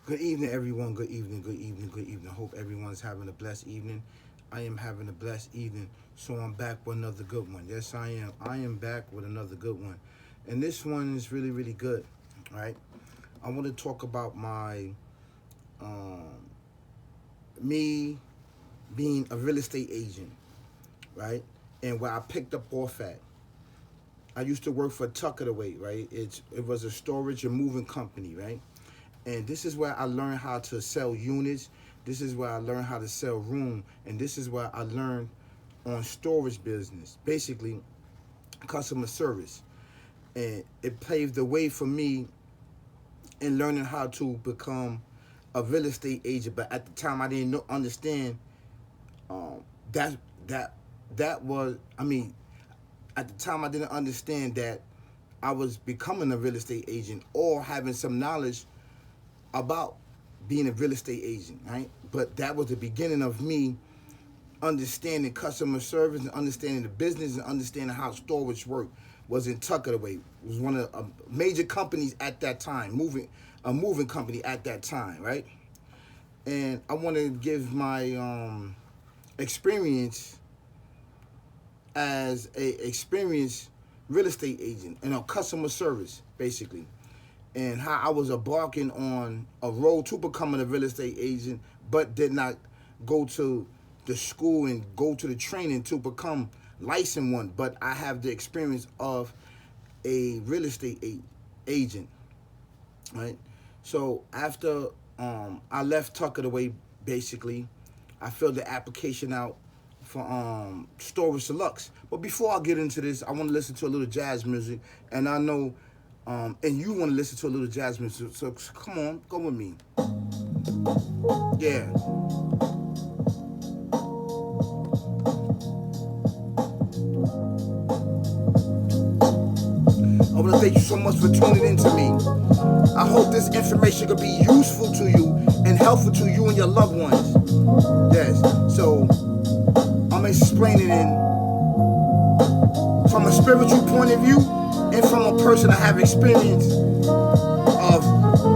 Good evening, everyone. Good evening, good evening, good evening. Hope everyone's having a blessed evening. I am having a blessed evening, so I'm back with another good one. Yes, I am. I am back with another good one. And this one is really, really good, right? I want to talk about um, me being a real estate agent, right? And where I picked up off at. I used to work for Tucker Away, right? It was a storage and moving company, right? And this is where I learned how to sell units. This is where I learned how to sell room. And this is where I learned on storage business, basically customer service. And it paved the way for me in learning how to become a real estate agent. But at the time, I didn't understand um, that that that was. I mean, at the time, I didn't understand that I was becoming a real estate agent or having some knowledge about being a real estate agent, right? But that was the beginning of me understanding customer service and understanding the business and understanding how storage worked. Was in Tucker Away. It was one of the major companies at that time, moving company at that time, right? And I want to give my experience as a experienced real estate agent and a customer service, basically, and how I was embarking on a road to becoming a real estate agent, but did not go to the school and go to the training to become licensed one. But I have the experience of a real estate agent, right? So after I left Tucker Away, basically, I filled the application out for Storage Deluxe. But before I get into this, I want to listen to a little jazz music, and I know, and you want to listen to a little jazz music. So come on, go with me. Yeah. I want to thank you so much for tuning in to me. I hope this information could be useful to you and helpful to you and your loved ones. Yes. So I'm explaining it from a spiritual point of view and from a person that have experience of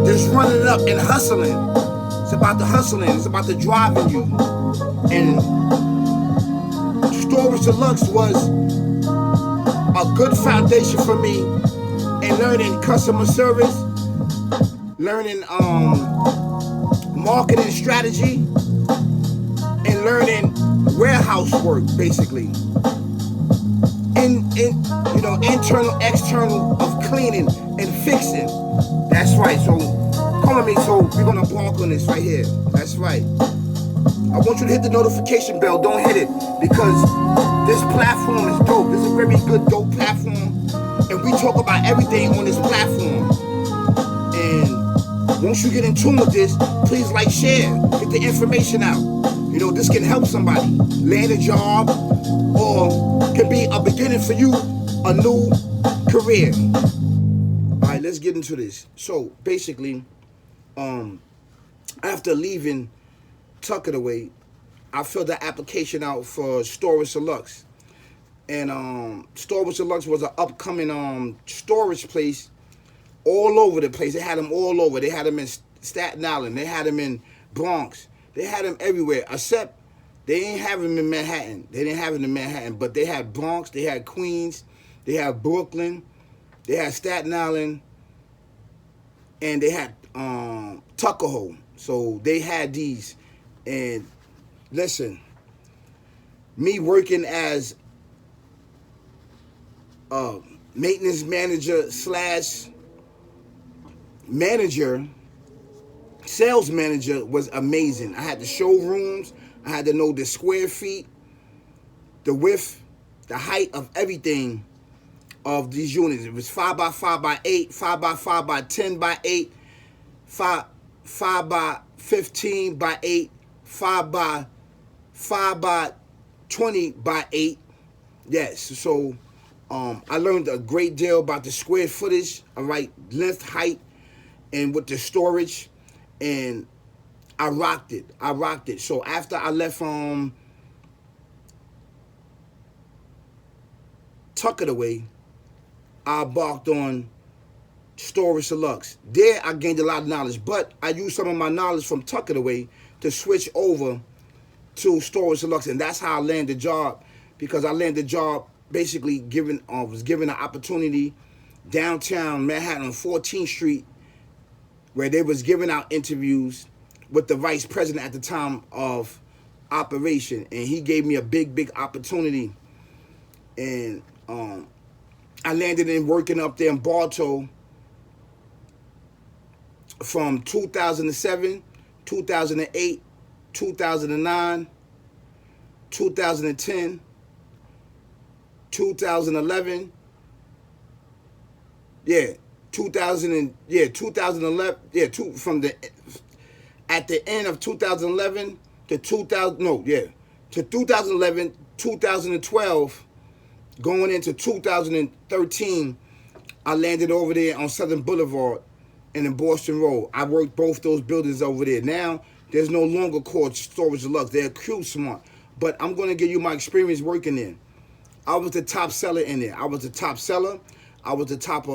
just running it up and hustling. It's about the hustling. It's about the driving you. And Storage Deluxe was a good foundation for me in learning customer service, learning marketing strategy, and learning warehouse work, basically. Internal, external of cleaning and fixing. That's right. So come with me. So we're gonna walk on this right here. That's right. I want you to hit the notification bell. Don't hit it because this platform is dope. This is a very good, dope platform, and we talk about everything on this platform. And once you get in tune with this, please like, share, get the information out. This can help somebody land a job or can be a beginning for you, a new career. All right, let's get into this. So basically, after leaving Tucker Away, I filled the application out for Storage Deluxe. And Storage Deluxe was an upcoming storage place all over the place. They had them all over. They had them in Staten Island. They had them in Bronx. They had them everywhere, except they didn't have them in Manhattan. They didn't have them in Manhattan, but they had Bronx, they had Queens, they had Brooklyn, they had Staten Island, and they had Tuckahoe. So they had these. And listen, me working as a maintenance manager slash manager, sales manager was amazing. I had the showrooms. I had to know the square feet, the width, the height of everything of these units. It was 5 by 5 by 8, 5 by 5 by 10 by 8, 5 by 15 by 8, 5 by 20 by 8. Yes, so I learned a great deal about the square footage, all right, length, height, and with the storage, and I rocked it. So after I left Tuck It Away, I embarked on Storage Deluxe. There I gained a lot of knowledge, but I used some of my knowledge from Tuck It Away to switch over to Storage Deluxe, and that's how I landed the job, because I landed the job basically was given an opportunity downtown Manhattan on 14th Street, where they was giving out interviews with the vice president at the time of operation, and he gave me a big opportunity, and I landed in working up there in Bartow from 2007, 2008, 2009, 2010, 2011, 2011, from at the end of 2011 to 2011, 2012, going into 2013, I landed over there on Southern Boulevard and in Boston Road. I worked both those buildings over there. Now, there's no longer called Storage Deluxe. They're Cube Smart. But I'm going to give you my experience working there. I was the top seller in there. I was the top seller. I was the top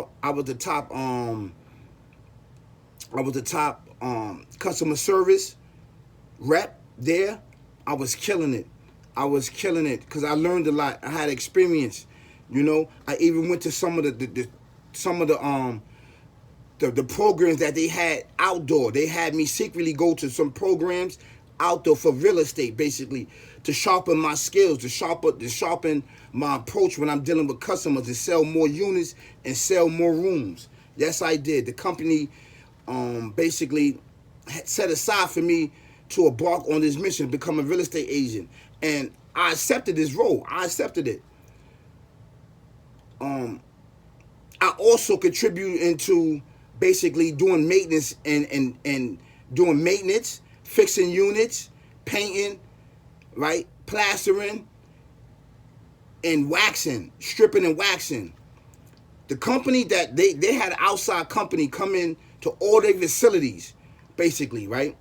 customer service rep there. I was killing it. Because I learned a lot. I had experience. You know, I even went to some of the programs that they had outdoor. They had me secretly go to some programs outdoor for real estate, basically, to sharpen my skills, to sharpen my approach when I'm dealing with customers, to sell more units and sell more rooms. Yes, I did. The company basically set aside for me to embark on this mission, to become a real estate agent. And I accepted this role. I accepted it. I also contributed into basically doing maintenance and doing maintenance, fixing units, painting, right, plastering, and waxing, stripping and waxing. The company that they had an outside company come in to all their facilities, basically, right?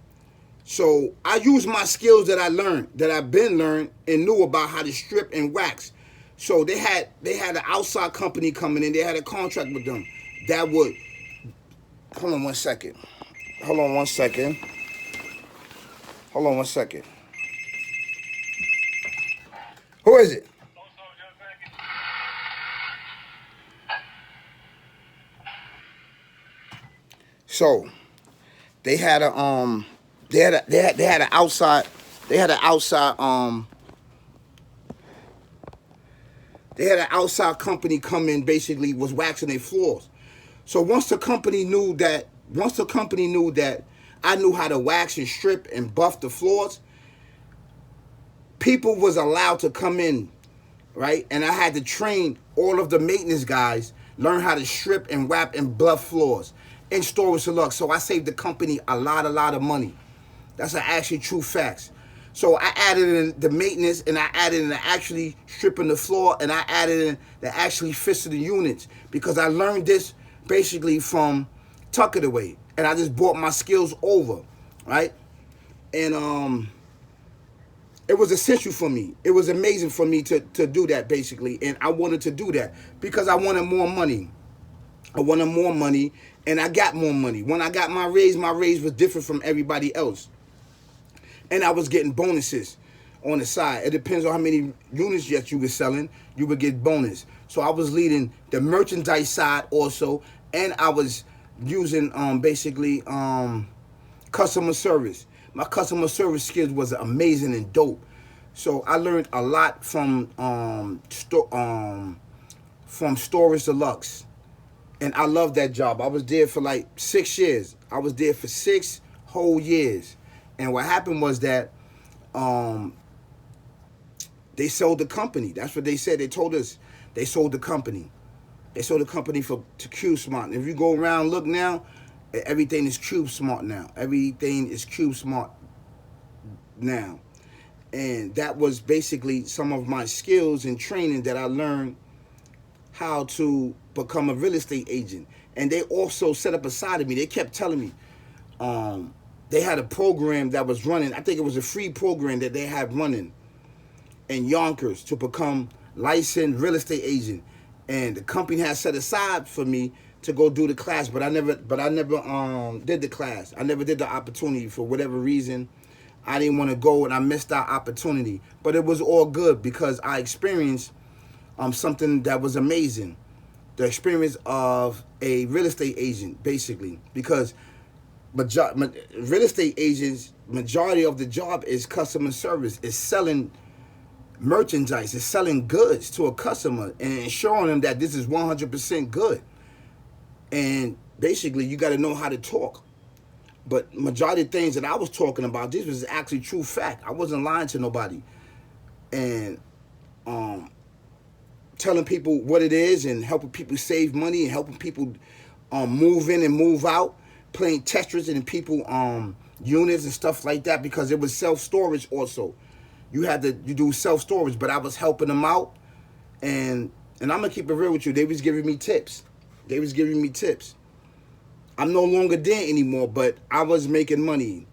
So I used my skills that I learned, that I've been learned and knew about how to strip and wax. So they had an outside company coming in. They had a contract with them that would. Hold on one second. Who is it? So they had an outside company come in, basically was waxing their floors. So once the company knew that I knew how to wax and strip and buff the floors, people was allowed to come in, right? And I had to train all of the maintenance guys, learn how to strip and wrap and buff floors in Storage Deluxe. So I saved the company a lot of money. That's actually true facts. So I added in the maintenance, and I added in the actually stripping the floor, and I added in the actually fixing the units, because I learned this basically from Tuck It Away, and I just brought my skills over, right? And it was essential for me. It was amazing for me to do that, basically, and I wanted to do that because I wanted more money. And I got more money. When I got my raise was different from everybody else. And I was getting bonuses on the side. It depends on how many units that you were selling, you would get bonus. So I was leading the merchandise side also, and I was using basically customer service. My customer service skills was amazing and dope. So I learned a lot from Storage Deluxe. And I loved that job. I was there for like 6 years. I was there for 6 whole years. And what happened was that they sold the company. That's what they said. They told us they sold the company. They sold the company to Cube Smart. And if you go around, look now, everything is Cube Smart now. Everything is Cube Smart now. And that was basically some of my skills and training that I learned how to become a real estate agent. And they also set up a side of me. They kept telling me they had a program that was running. I think it was a free program that they had running in Yonkers to become licensed real estate agent. And the company had set aside for me to go do the class, but I never did the class. I never did the opportunity for whatever reason. I didn't want to go, and I missed that opportunity. But it was all good because I experienced something that was amazing. The experience of a real estate agent, basically, because real estate agents, majority of the job is customer service. It's selling merchandise. It's selling goods to a customer and showing them that this is 100% good. And basically, you got to know how to talk. But majority of things that I was talking about, this was actually true fact. I wasn't lying to nobody. And telling people what it is and helping people save money and helping people move in and move out, playing Tetris in people units and stuff like that, because it was self-storage also. You do self-storage, but I was helping them out. And I'm going to keep it real with you. They was giving me tips. I'm no longer there anymore, but I was making money.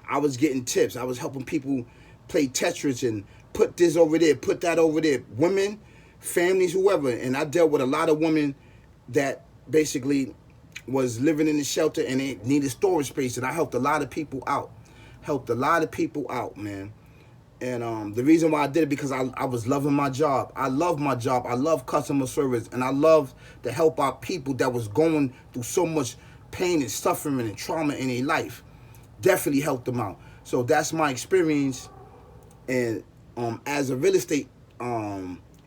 I was getting tips. I was helping people play Tetris and put this over there, put that over there. Women, families, whoever. And I dealt with a lot of women that basically was living in the shelter and they needed storage space. And I helped a lot of people out. Man. And the reason why I did it, because I was loving my job. I love my job. I love customer service. And I love to help out people that was going through so much pain and suffering and trauma in their life. Definitely helped them out. So that's my experience. And as a real estate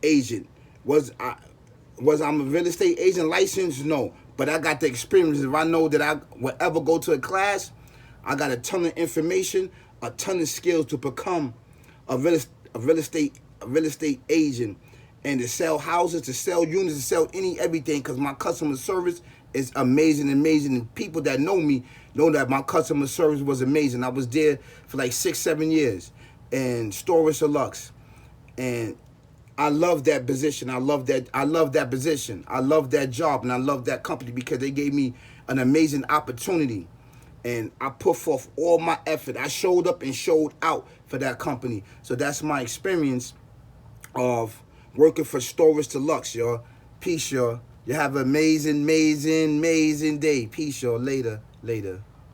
agent, was I a real estate agent licensed? No. But I got the experience. If I know that I will ever go to a class, I got a ton of information, a ton of skills to become a real estate agent, and to sell houses, to sell units, to sell everything, because my customer service is amazing. And people that know me know that my customer service was amazing. I was there for like 6-7 years, and Storage Deluxe, and I love that position. I love that position. I love that job, and I love that company because they gave me an amazing opportunity. And I put forth all my effort. I showed up and showed out for that company. So that's my experience of working for Storage Deluxe, y'all. Peace, y'all. You have an amazing day. Peace, y'all. Later.